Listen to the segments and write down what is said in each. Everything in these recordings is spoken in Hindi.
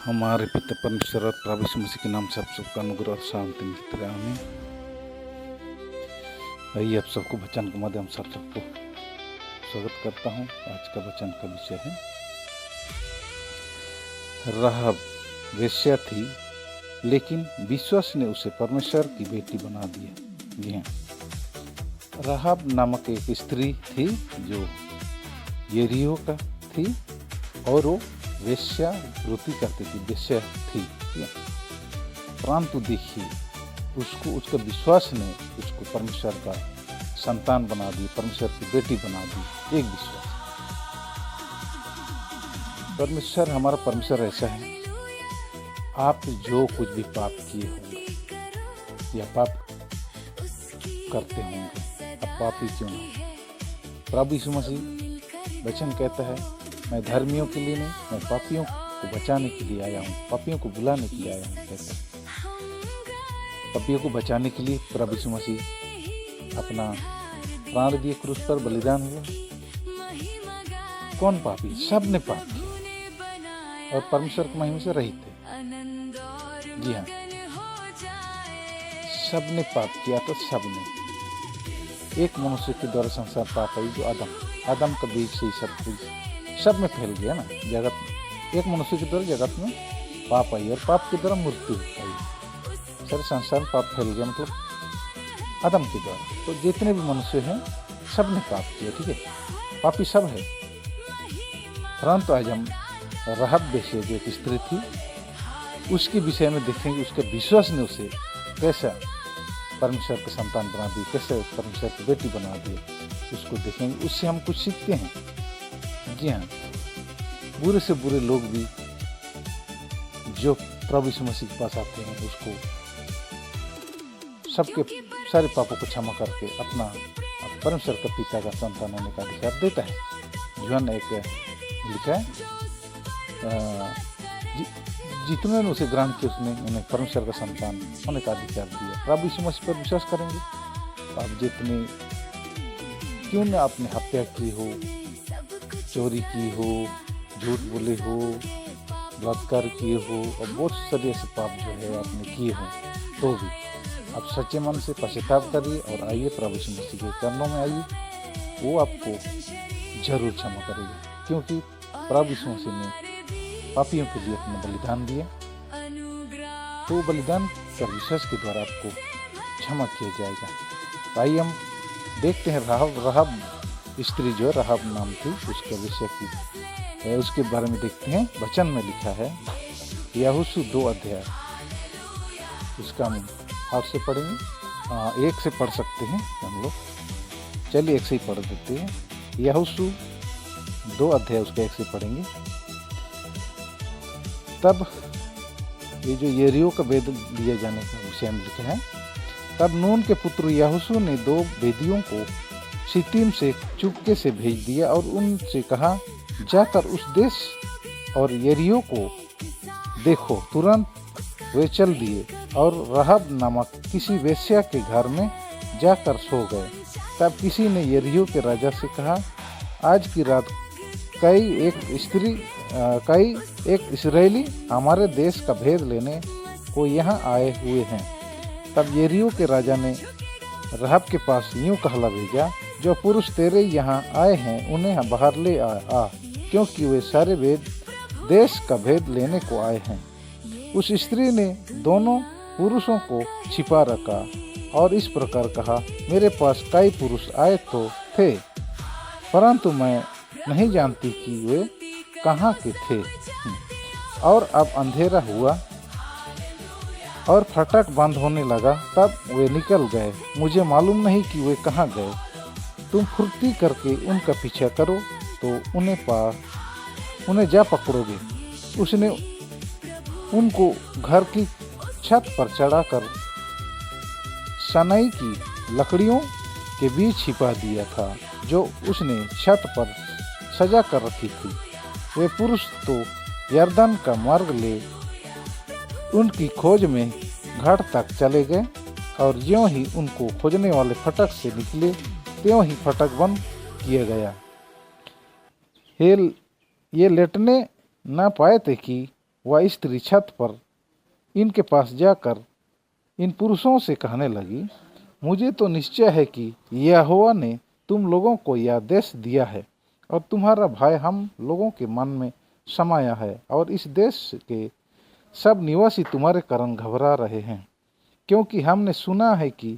हमारे पिता परमेश्वर और प्रभु यीशु मसीह के नाम से आप सबका अनुग्रह और शांति मिलती रहे। आमीन। आइए आप सबको वचन के माध्यम से आप सबको स्वागत करता हूँ। आज का वचन का विषय है राहाब वेश्या थी, लेकिन विश्वास ने उसे परमेश्वर की बेटी बना दिया। जी हाँ, राहाब नामक एक स्त्री थी जो यरीहो का थी और वो वेश्या वृत्ति करती थी, वेश्या थी। परंतु देखिए, उसको उसका विश्वास ने उसको परमेश्वर का संतान बना दी, परमेश्वर की बेटी बना दी। एक विश्वास। परमेश्वर, हमारा परमेश्वर ऐसा है, आप जो कुछ भी पाप किए होंगे या पाप करते होंगे, आप पापी क्यों ना, प्रभु यीशु मसीह वचन कहता है, मैं धर्मियों के लिए नहीं, मैं पापियों को बचाने के लिए आया हूँ, पापियों को बुलाने के लिए आया हूँ। कहता है पापियों को बचाने के लिए प्रभु यीशु मसीह अपना प्राण दिए, क्रूस पर बलिदान हुआ। कौन पापी? सब ने पाप किया और परमेश्वर की महिमा से रहित थे। जी हाँ, सब ने पाप किया। तो सब ने, एक मनुष्य के द्वारा संसार पाप आई, जो आदम का बीज से ही सब कुछ सब में फैल गया ना। जगत में एक मनुष्य के द्वारा जगत में पाप आई और पाप के द्वारा मृत्यु आई। सारे संसार में पाप फैल गया, मतलब आदम के द्वारा। तो जितने भी मनुष्य हैं सब ने पाप किया। ठीक है, पापी सब है। परंतु आज हम राहाब वेश्या जो एक स्त्री थी, उसके विषय में देखेंगे। उसके विश्वास ने उसे कैसा परमेश्वर का संतान बना दी, कैसे परमेश्वर की बेटी बना दी, उसको देखेंगे। उससे हम कुछ सीखते हैं। जी हाँ, बुरे से बुरे लोग भी जो प्रभु यीशु मसीह के पास आते हैं, उसको सबके सारे पापों को क्षमा करके अपना परमेश्वर का पिता का संतान होने का अधिकार देता है। यूहन्ना ने एक लिखा है, जितने ने उसे ग्रहण किया, उसने उन्हें परमेश्वर का संतान होने का अधिकार दिया। प्रभु यीशु मसीह पर विश्वास करेंगे तो आप जितने क्यों न आपने हत्या की हो, चोरी की हो, झूठ बोले हो, बलात्कार किए हो और बहुत सारे ऐसे पाप जो है आपने किए हो, तो भी आप सच्चे मन से पश्चाताप करिए और आइए प्रभु यीशु मसीह के चरणों में आइए। वो आपको जरूर क्षमा करेगा, क्योंकि प्रभु यीशु मसीह ने पापियों के लिए अपना बलिदान दिया। तो बलिदान का विश्वास के द्वारा आपको क्षमा किया जाएगा। आइए हम देखते हैं राहाब स्त्री जो राहाब नाम थी, उसके विषय की उसके बारे में देखते हैं। वचन में लिखा है, यहोशू 2 अध्याय, उसका हम हाथ से पढ़ेंगे। एक से पढ़ सकते हैं हम लोग। चलिए एक से ही पढ़ देते हैं। यहोशू 2 अध्याय उसका एक से पढ़ेंगे। तब ये जो यरीहो का भेद दिए जाने का विषय में लिखा है, तब नून के पुत्र यहोशू ने 2 वेदियों को शित्तीम से चुपके से भेज दिया और उनसे कहा, जाकर उस देश और यरीहो को देखो। तुरंत वे चल दिए और राहाब नामक किसी वेश्या के घर में जाकर सो गए। तब किसी ने यरीहो के राजा से कहा, आज की रात कई एक इस्राएली हमारे देश का भेद लेने को यहाँ आए हुए हैं। तब यरीहो के राजा ने राहाब के पास यूँ कहला भेजा, जो पुरुष तेरे यहाँ आए हैं उन्हें बाहर ले आ, क्योंकि वे सारे देश का भेद लेने को आए हैं। उस स्त्री ने दोनों पुरुषों को छिपा रखा और इस प्रकार कहा, मेरे पास कई पुरुष आए तो थे, परंतु मैं नहीं जानती कि वे कहाँ के थे। और अब अंधेरा हुआ और फाटक बंद होने लगा, तब वे निकल गए। मुझे मालूम नहीं कि वे कहाँ गए। तुम फुर्ती करके उनका पीछा करो तो उन्हें जा पकड़ोगे। उसने उनको घर की छत पर चढ़ाकर सनई की लकड़ियों के बीच छिपा दिया था, जो उसने छत पर सजा कर रखी थी। वे पुरुष तो यरदन का मार्ग ले उनकी खोज में घाट तक चले गए और ज्यों ही उनको खोजने वाले फटक से निकले, त्यों ही फटक बंद किया गया। ये लेटने न पाए थे कि वह स्त्री छत पर इनके पास जाकर इन पुरुषों से कहने लगी, मुझे तो निश्चय है कि यहोवा ने तुम लोगों को यह देश दिया है और तुम्हारा भय हम लोगों के मन में समाया है, और इस देश के सब निवासी तुम्हारे कारण घबरा रहे हैं, क्योंकि हमने सुना है कि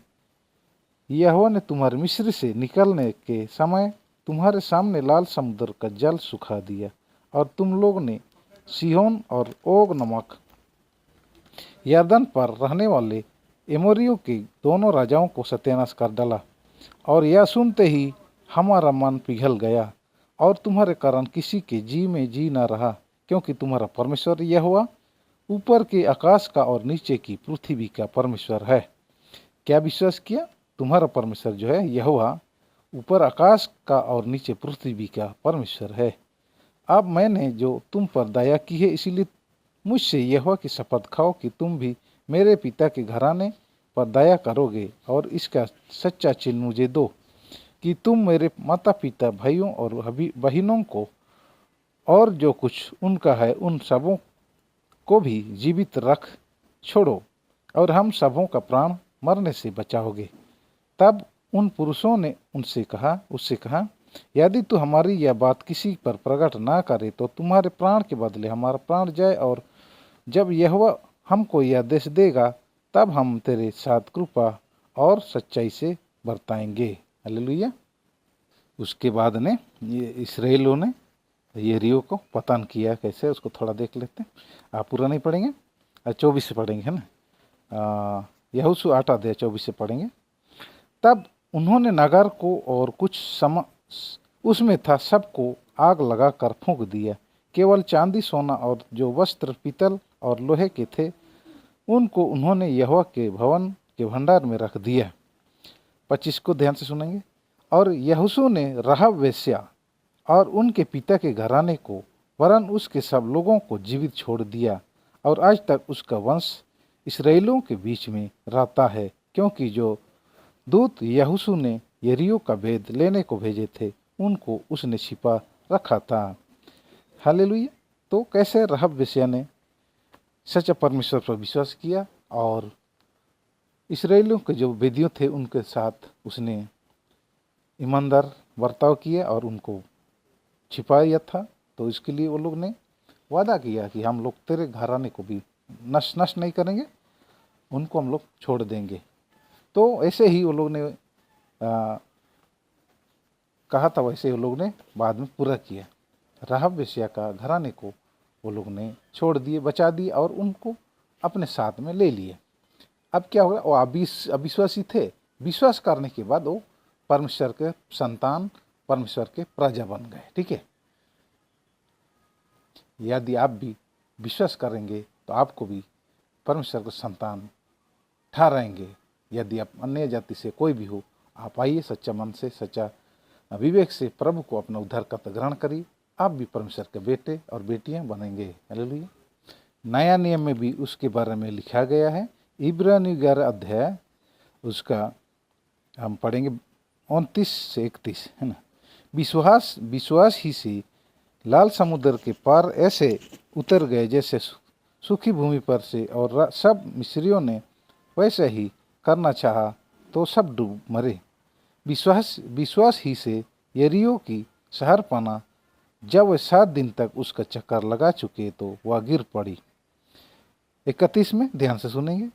यहोवा ने तुम्हारे मिस्र से निकलने के समय तुम्हारे सामने लाल समुद्र का जल सुखा दिया, और तुम लोग ने सीहोन और ओग नमक यरदन पर रहने वाले एमोरियों के दोनों राजाओं को सत्यानाश कर डाला। और यह सुनते ही हमारा मन पिघल गया और तुम्हारे कारण किसी के जी में जी न रहा, क्योंकि तुम्हारा परमेश्वर यहोवा ऊपर के आकाश का और नीचे की पृथ्वी का परमेश्वर है। क्या विश्वास किया? तुम्हारा परमेश्वर जो है यहोवा ऊपर आकाश का और नीचे पृथ्वी का परमेश्वर है। अब मैंने जो तुम पर दया की है, इसीलिए मुझसे यहोवा की शपथ खाओ कि तुम भी मेरे पिता के घराने पर दया करोगे, और इसका सच्चा चिन्ह मुझे दो कि तुम मेरे माता पिता, भाइयों और बहनों को और जो कुछ उनका है उन सबों को भी जीवित रख छोड़ो, और हम सबों का प्राण मरने से बचाओगे। तब उन पुरुषों ने उससे कहा, यदि तू हमारी यह बात किसी पर प्रकट ना करे तो तुम्हारे प्राण के बदले हमारा प्राण जाए, और जब यहोवा हमको यह देश देगा तब हम तेरे साथ कृपा और सच्चाई से बरताएंगे। हालेलुया। उसके बाद ने ये इस्राएलियों ने यरीहो को पतन किया कैसे, उसको थोड़ा देख लेते हैं। आप पूरा नहीं पढ़ेंगे, 24 से पढ़ेंगे, है ना। यहोशू 8 अध्याय 24 से पढ़ेंगे। तब उन्होंने नगर को और कुछ उसमें था सबको आग लगाकर फूंक दिया। केवल चांदी, सोना और जो वस्त्र पीतल और लोहे के थे उनको उन्होंने यहोवा के भवन के भंडार में रख दिया। 25 को ध्यान से सुनेंगे। और यहोशू ने राहाब वेश्या और उनके पिता के घराने को वरन उसके सब लोगों को जीवित छोड़ दिया, और आज तक उसका वंश इस्राएलियों के बीच में रहता है, क्योंकि जो दूत यहोशू ने यरीहो का भेद लेने को भेजे थे उनको उसने छिपा रखा था। हालेलुया। तो कैसे राहाब वेश्या ने सच्चा परमेश्वर पर विश्वास किया और इस्राएलियों के जो वेदियों थे उनके साथ उसने ईमानदार बर्ताव किया और उनको छिपाया था। तो इसके लिए वो लोग ने वादा किया कि हम लोग तेरे घराने को भी नष्ट नहीं करेंगे, उनको हम लोग छोड़ देंगे। तो ऐसे ही वो लोग ने कहा था, वैसे वो लोग ने बाद में पूरा किया। राहाब वेश्या का घराने को वो लोग ने छोड़ दिए, बचा दिए और उनको अपने साथ में ले लिए। अब क्या हुआ, वो अविश्वासी थे, विश्वास करने के बाद वो परमेश्वर के संतान, परमेश्वर के प्रजा बन गए। ठीक है। यदि आप भी विश्वास करेंगे तो आपको भी परमेश्वर के संतान ठहराएंगे। यदि आप अन्य जाति से कोई भी हो, आप आइए सच्चा मन से, सच्चा विवेक से प्रभु को अपना उद्धारकर्ता ग्रहण करिए, आप भी परमेश्वर के बेटे और बेटियां बनेंगे। हालेलुया। नया नियम में भी उसके बारे में लिखा गया है। इब्रानी 11 अध्याय उसका हम पढ़ेंगे 29 से 31, है ना। विश्वास ही से लाल समुद्र के पार ऐसे उतर गए जैसे सूखी भूमि पर से, और सब मिस्रियों ने वैसे ही करना चाहा तो सब डूब मरे। विश्वास ही से यरीहो की शहरपना जब वह 7 दिन तक उसका चक्कर लगा चुके तो वह गिर पड़ी। 31 में ध्यान से सुनेंगे,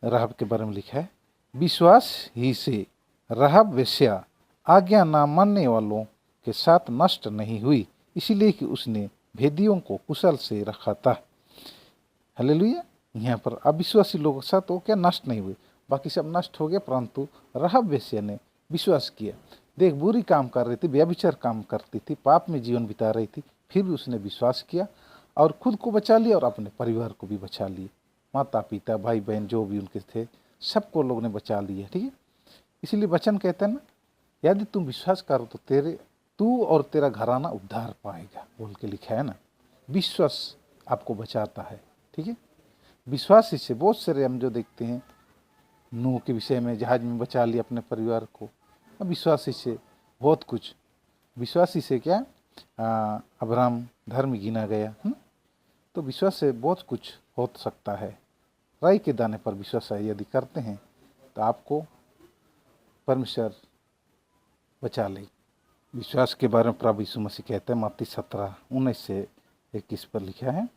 राहाब के बारे में लिखा है। विश्वास ही से राहाब वेश्या आज्ञा ना मानने वालों के साथ नष्ट नहीं हुई, इसीलिए कि उसने भेदियों को कुशल से रखा था। हालेलुया। यहाँ पर अविश्वासी लोगों के साथ वो क्या नष्ट नहीं हुए, बाकी सब नष्ट हो गया, परंतु राहाब वेश्या ने विश्वास किया। देख, बुरी काम कर रही थी, व्यभिचार काम करती थी, पाप में जीवन बिता रही थी, फिर भी उसने विश्वास किया और खुद को बचा लिया और अपने परिवार को भी बचा लिया। माता पिता, भाई बहन जो भी उनके थे सबको लोग ने बचा लिया। ठीक है। इसीलिए वचन कहते हैं ना, यदि तुम विश्वास करो तो तू और तेरा घराना उद्धार पाएगा, बोल के लिखा है ना। विश्वास आपको बचाता है। ठीक है। विश्वास से बहुत सारे हम जो देखते हैं, नूह के विषय में जहाज में बचा लिया अपने परिवार को, विश्वासी से बहुत कुछ। विश्वासी से क्या अब्राहम धर्म गिना गया, तो विश्वास से बहुत कुछ हो सकता है। राई के दाने पर विश्वास यदि करते हैं तो आपको परमेश्वर बचा ले। विश्वास के बारे में प्रभु यीशु मसीह कहते हैं, मत्ती 17:19 से 21 पर लिखा है।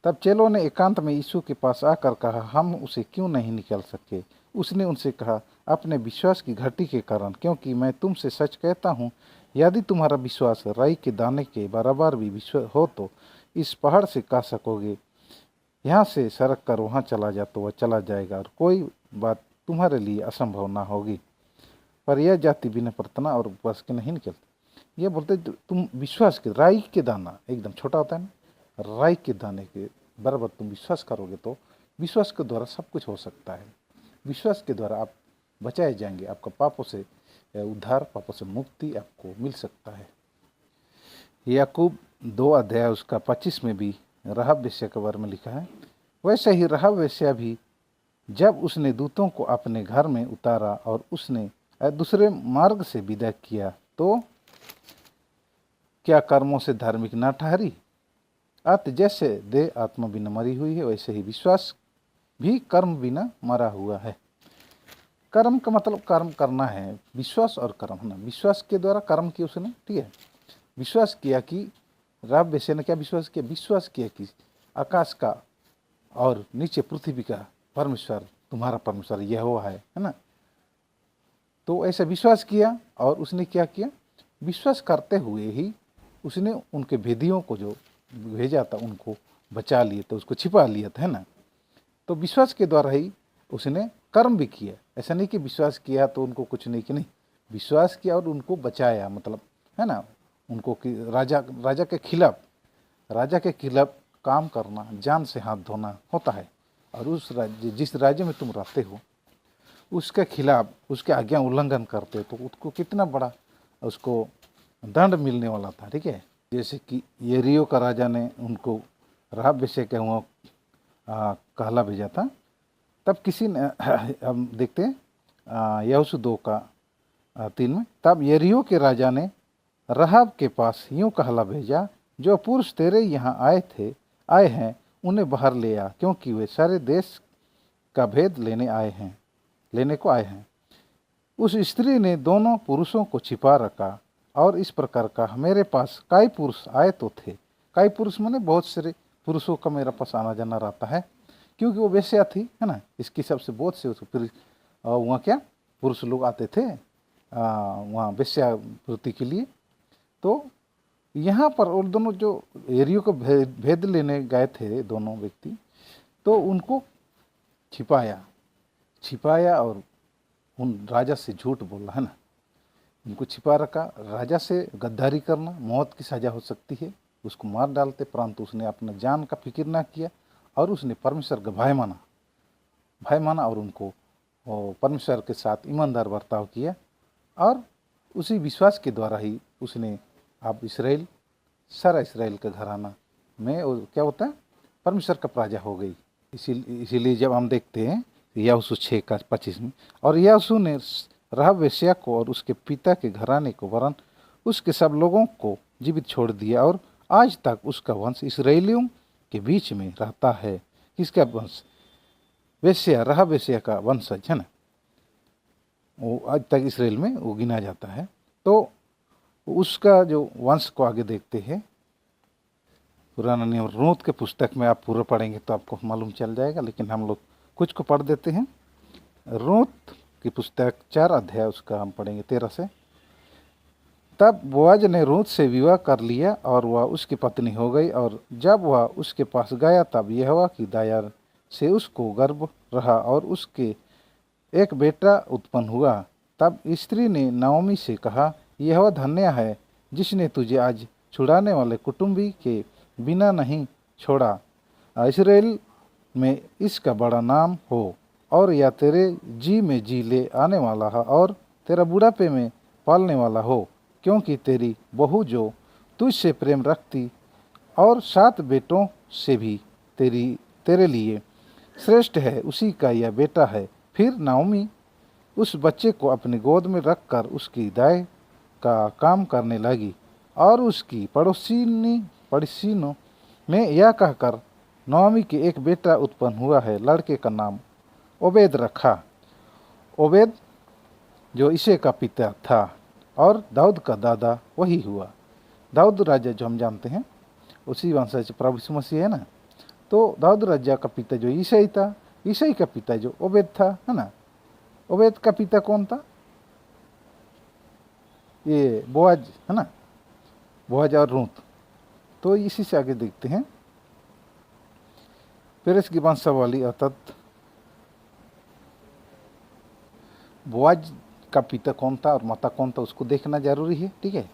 तब चेलों ने एकांत में यीशु के पास आकर कहा, हम उसे क्यों नहीं निकाल सके? उसने उनसे कहा, अपने विश्वास की घटी के कारण, क्योंकि मैं तुमसे सच कहता हूँ, यदि तुम्हारा विश्वास राई के दाने के बराबर भी विश्वास हो तो इस पहाड़ से कह सकोगे, यहाँ से सरक कर वहाँ चला जा, तो वह चला जाएगा, और कोई बात तुम्हारे लिए असंभव ना होगी। पर यह जाति बिना प्रार्थना और उपवास के नहीं निकलती। यह बोलते तुम विश्वास के, राई के दाना एकदम छोटा होता है ना, राई के दाने के बराबर तुम विश्वास करोगे तो विश्वास के द्वारा सब कुछ हो सकता है। विश्वास के द्वारा आप बचाए जाएंगे, आपका पापों से उद्धार, पापों से मुक्ति आपको मिल सकता है। याकूब 2 उसका 25 में भी रहब वेश्या के बारे में लिखा है। वैसे ही रहब वेश्या भी, जब उसने दूतों को अपने घर में उतारा और उसने दूसरे मार्ग से विदा किया, तो क्या कर्मों से धार्मिक ना ठहरी? अत जैसे देह आत्मा बिना मरी हुई है, वैसे ही विश्वास भी कर्म बिना मरा हुआ है। कर्म का मतलब कर्म करना है, विश्वास और कर्म है ना। विश्वास के द्वारा कर्म किया उसने, ठीक है। विश्वास किया कि राब वेश्या ने क्या विश्वास किया? विश्वास किया कि आकाश का और नीचे पृथ्वी का परमेश्वर तुम्हारा परमेश्वर यहोवा है ना। तो ऐसा विश्वास किया और उसने क्या किया? विश्वास करते हुए ही उसने उनके भेदियों को जो भेजा था उनको बचा लिए, तो उसको छिपा लिया था, है ना। तो विश्वास के द्वारा ही उसने कर्म भी किया। ऐसा नहीं कि विश्वास किया तो उनको कुछ नहीं, कि नहीं, विश्वास किया और उनको बचाया, मतलब है ना। उनको कि राजा के खिलाफ काम करना, जान से हाथ धोना होता है। और उस राज्य, जिस राज्य में तुम रहते हो, उसके खिलाफ उसके आज्ञा उल्लंघन करते हो तो उसको कितना बड़ा उसको दंड मिलने वाला था, ठीक है। जैसे कि यरीहो का राजा ने उनको रहब वेश्या के हुआ कहला भेजा था। तब किसी ने हम देखते हैं यहोशू 2:3 में, तब यरीहो के राजा ने रहब के पास यूँ कहला भेजा, जो पुरुष तेरे यहाँ आए हैं उन्हें बाहर ले आ, क्योंकि वे सारे देश का भेद लेने को आए हैं। उस स्त्री ने दोनों पुरुषों को छिपा रखा और इस प्रकार का, मेरे पास कई पुरुष आए तो थे। कई पुरुष माने बहुत सारे पुरुषों का मेरे पास आना जाना रहता है, क्योंकि वो वेश्या थी, है ना। इसकी सबसे बहुत से वहाँ क्या पुरुष लोग आते थे वहाँ वेश्यावृत्ति के लिए। तो यहाँ पर और दोनों जो एरियो को भेद लेने गए थे दोनों व्यक्ति, तो उनको छिपाया और उन राजा से झूठ बोला, है ना। उनको छिपा रखा। राजा से गद्दारी करना, मौत की सजा हो सकती है, उसको मार डालते, परंतु उसने अपना जान का फिक्र ना किया और उसने परमेश्वर का भाई माना और उनको परमेश्वर के साथ ईमानदार बर्ताव किया। और उसी विश्वास के द्वारा ही उसने आप सारा इसराइल का घराना में क्या होता है, परमेश्वर का प्रजा हो गई। इसीलिए जब हम देखते हैं यहोशू 6:25 में, और यहोशू ने रहब वेश्या को और उसके पिता के घराने को वरन उसके सब लोगों को जीवित छोड़ दिया, और आज तक उसका वंश इसराइलियों के बीच में रहता है। किसका वंश? रहब वेश्या का वंशज, है ना। वो आज तक इसराइल में वो गिना जाता है। तो उसका जो वंश को आगे देखते हैं, पुराना नियम रूत के पुस्तक में आप पूरा पढ़ेंगे तो आपको मालूम चल जाएगा, लेकिन हम लोग कुछ को पढ़ देते हैं। रूत की पुस्तक 4 उसका हम पढ़ेंगे 13 से। तब बोआज ने रूत से विवाह कर लिया और वह उसकी पत्नी हो गई, और जब वह उसके पास गया तब यहोवा की दया से उसको गर्भ रहा और उसके एक बेटा उत्पन्न हुआ। तब स्त्री ने नाओमी से कहा, यहोवा धन्य है जिसने तुझे आज छुड़ाने वाले कुटुंबी के बिना नहीं छोड़ा। इसराइल में इसका बड़ा नाम हो, और या तेरे जी में जी ले आने वाला हो और तेरा बुढ़ापे में पालने वाला हो, क्योंकि तेरी बहू जो तुझसे प्रेम रखती और 7 बेटों से भी तेरे लिए श्रेष्ठ है, उसी का यह बेटा है। फिर नाओमी उस बच्चे को अपनी गोद में रखकर उसकी दाई का काम करने लगी और उसकी पड़ोसिनों में यह कहकर नोआमी के एक बेटा उत्पन्न हुआ है, लड़के का नाम ओबेद रखा। ओबेद जो इसे का पिता था और दाऊद का दादा वही हुआ। दाऊद राजा जो हम जानते हैं उसी वंशज प्रभु यीशु मसीह है ना। तो दाऊद राजा का पिता जो ईसाई था, ईसाई का पिता जो ओबेद था, है ना। ओबेद का पिता कौन था? ये बोआज है ना, बोआज और रूत। तो इसी से आगे देखते हैं पेरेस की वंशावली, अर्थात बोआज का पिता कौन था और माता कौन था उसको देखना जरूरी है, ठीक है।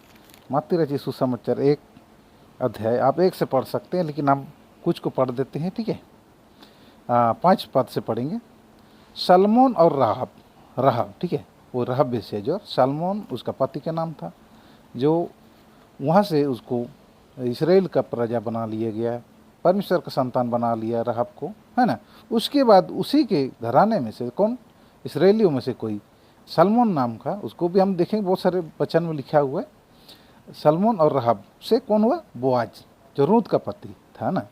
मत्ती रचित सुसमाचार 1 अध्याय आप 1 से पढ़ सकते हैं, लेकिन हम कुछ को पढ़ देते हैं, ठीक है। 5 पद से पढ़ेंगे। सलमोन और राहब, ठीक है, वो राहब बेसिया जो सलमोन उसका पति का नाम था, जो वहाँ से उसको इसराइल का प्रजा बना लिया गया, परमेश्वर का संतान बना लिया राहब को, है ना। उसके बाद उसी के घराने में से कौन, इसराइलियों में से कोई सलमोन नाम का, उसको भी हम देखेंगे बहुत सारे वचन में लिखा हुआ है। सलमोन और राहब से कौन हुआ? बोआज, जो रूत का पति था ना,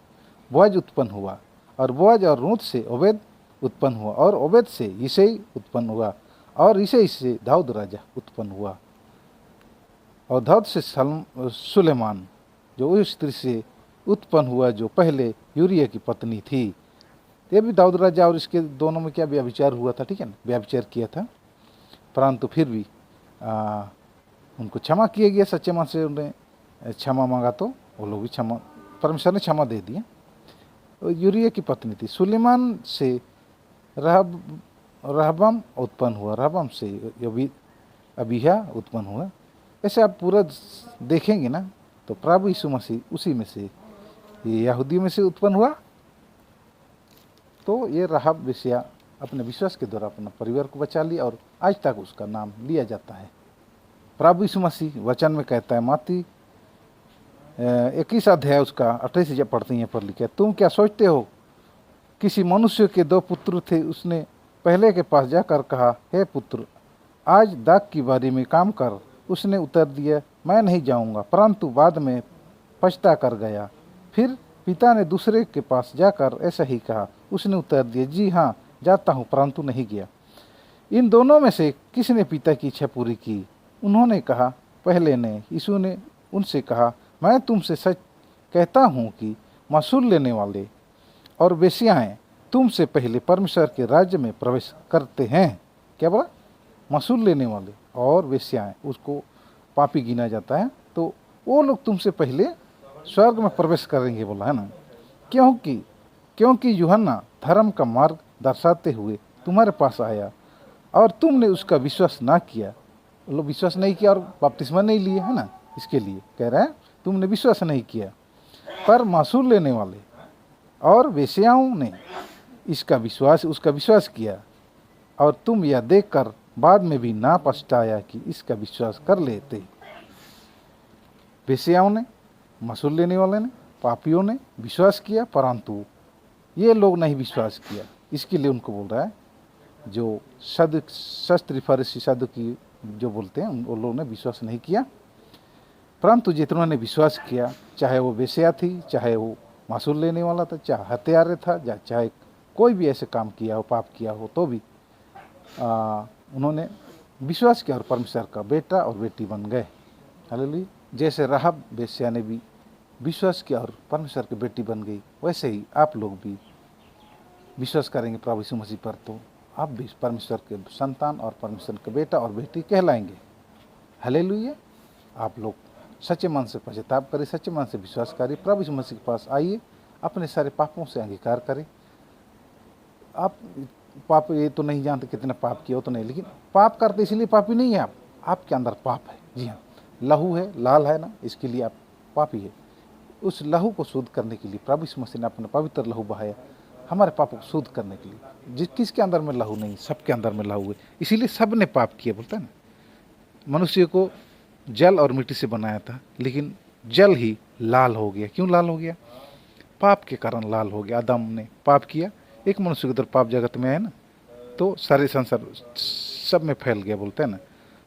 बोआज उत्पन्न हुआ। और बोआज और रूत से ओबेद उत्पन्न हुआ, और ओबेद से यिशै उत्पन्न हुआ, और यिशै से दाऊद राजा उत्पन्न हुआ। और दाऊद से सुलेमान जो उस स्त्री से उत्पन्न हुआ जो पहले यूरिया की पत्नी थी। ये भी दाऊद राजा और इसके दोनों में क्या व्यभिचार हुआ था, ठीक है ना, व्यभिचार किया था, परंतु फिर भी उनको क्षमा किया गया, सच्चे मन से उन्हें क्षमा मांगा तो वो लोग भी क्षमा, परमेश्वर ने क्षमा दे दिया। यूरिया की पत्नी थी। सुलेमान से रहबाम उत्पन्न हुआ, रहबाम से अबीहा उत्पन्न हुआ। ऐसे आप पूरा देखेंगे ना तो प्रभु यीशु मसीह उसी में से, ये यहूदियों में से उत्पन्न हुआ। तो ये राहब वेश्या अपने विश्वास के द्वारा अपना परिवार को बचा लिया और आज तक उसका नाम लिया जाता है। प्रभु यीशु मसीह वचन में कहता है, मत्ती 21 अध्याय उसका 28 जब पढ़ते हैं पर लिखा है, तुम क्या सोचते हो, किसी मनुष्य के 2 पुत्र थे, उसने पहले के पास जाकर कहा, हे पुत्र आज दाख की बारी में काम कर। उसने उत्तर दिया, मैं नहीं जाऊंगा, परंतु बाद में पछता कर गया। फिर पिता ने दूसरे के पास जाकर ऐसा ही कहा। उसने उत्तर दिया, जी हाँ जाता हूँ, परंतु नहीं गया। इन दोनों में से किसने पिता की इच्छा पूरी की? उन्होंने कहा, पहले ने। यीशु ने उनसे कहा, मैं तुमसे सच कहता हूँ कि महसूल लेने वाले और वेश्याएं तुमसे पहले परमेश्वर के राज्य में प्रवेश करते हैं। क्या बोला? महसूल लेने वाले और वेश्याएं, उसको पापी गिना जाता है, तो वो लोग तुमसे पहले स्वर्ग में प्रवेश करेंगे, बोला है ना। क्योंकि यूहन्ना धर्म का मार्ग दर्शाते हुए तुम्हारे पास आया और तुमने उसका विश्वास ना किया। लोग विश्वास नहीं किया और बपतिस्मा नहीं लिए, है ना। इसके लिए कह रहे हैं तुमने विश्वास नहीं किया। पर महसूल लेने वाले और वेश्याओं ने उसका विश्वास किया, और तुम यह देखकर बाद में भी ना पछताया कि इसका विश्वास कर लेते। वेश्याओं ने, महसूल लेने वाले ने, पापियों ने विश्वास किया, परंतु ये लोग नहीं विश्वास किया। इसके लिए उनको बोल रहा है, जो शास्त्री फरीसी सदुकी जो बोलते हैं, उन लोगों ने विश्वास नहीं किया। परंतु जितनों ने विश्वास किया, चाहे वो वेश्या थी, चाहे वो महसूल लेने वाला था, चाहे हत्यारे था, चाहे कोई भी ऐसे काम किया हो, पाप किया हो, तो भी उन्होंने विश्वास किया और परमेश्वर का बेटा और बेटी बन गए। हालेलुया। जैसे राहब वेश्या ने भी विश्वास किया और परमेश्वर की बेटी बन गई, वैसे ही आप लोग भी विश्वास करेंगे प्रभु यीशु मसीह पर, तो आप भी परमेश्वर के संतान और परमेश्वर के बेटा और बेटी कहलाएंगे। हालेलुया। आप लोग सच्चे मन से पश्चाताप करें, सच्चे मन से विश्वास करें, प्रभु यीशु मसीह के पास आइए, अपने सारे पापों से अंगीकार करें। आप पाप ये तो नहीं जानते कितने पाप किए हो तो नहीं, लेकिन पाप करते इसलिए पापी नहीं है आप, आपके अंदर पाप है। जी हाँ, लहू है, लाल है ना, इसके लिए आप पापी है। उस लहू को शुद्ध करने के लिए प्रभु यीशु मसीह ने अपना पवित्र लहू बहाया हमारे पापों को शुद्ध करने के लिए। किसके अंदर में लहू नहीं, सबके अंदर में लहू है, इसीलिए सब ने पाप किया। बोलता है ना, मनुष्य को जल और मिट्टी से बनाया था, लेकिन जल ही लाल हो गया। क्यों लाल हो गया? पाप के कारण लाल हो गया। आदम ने पाप किया, एक मनुष्य के तरफ पाप जगत में है ना, तो सारे संसार सब में फैल गया, बोलते हैं ना।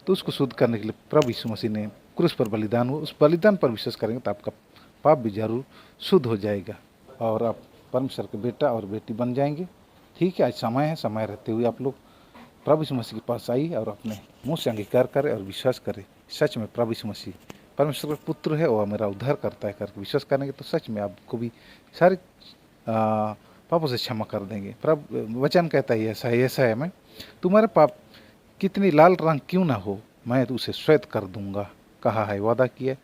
तो उसको शुद्ध करने के लिए प्रभु यीशु मसीह ने क्रूस पर बलिदान हुआ। उस बलिदान पर विश्वास करेंगे तो आपका पाप भी जरूर शुद्ध हो जाएगा और आप परमेश्वर के बेटा और बेटी बन जाएंगे। ठीक है, आज समय है, समय रहते हुए आप लोग प्रभु यीशु मसीह के पास आइए और अपने मुंह से अंगीकार करें और विश्वास करें सच में प्रभु यीशु मसीह परमेश्वर का पुत्र है और मेरा उद्धार करता है करके विश्वास करेंगे तो सच में आपको भी सारे पापों से क्षमा कर देंगे। प्रभु वचन कहता है ऐसा है मैं तुम्हारे पाप कितनी लाल रंग क्यों ना हो मैं तो उसे श्वेत कर दूंगा कहा है, वादा किया।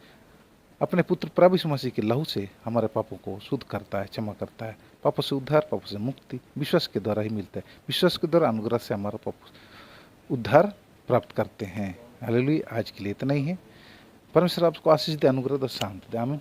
अपने पुत्र प्रभु यीशु मसीह के लहू से हमारे पापों को शुद्ध करता है, क्षमा करता है। पापों से उद्धार, पापों से मुक्ति विश्वास के द्वारा ही मिलता है। विश्वास के द्वारा अनुग्रह से हमारा पाप उद्धार प्राप्त करते हैं। हालेलुया। आज के लिए इतना ही है। परमेश्वर आपको आशीष दे, अनुग्रह दे, शांति दे। आमीन।